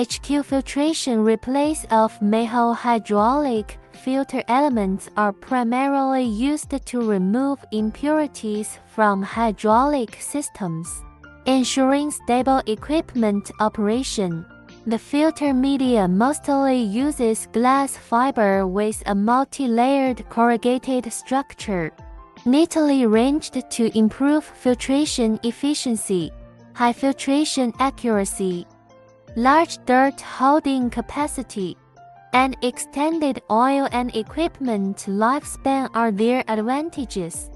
HQ filtration replace of mahle hydraulic filter elements are primarily used to remove impurities from hydraulic systems, ensuring stable equipment operation. The filter media mostly uses glass fiber with a multi-layered corrugated structure, neatly arranged to improve filtration efficiency, high filtration accuracy, large dirt holding capacity, and extended oil and equipment lifespan are their advantages.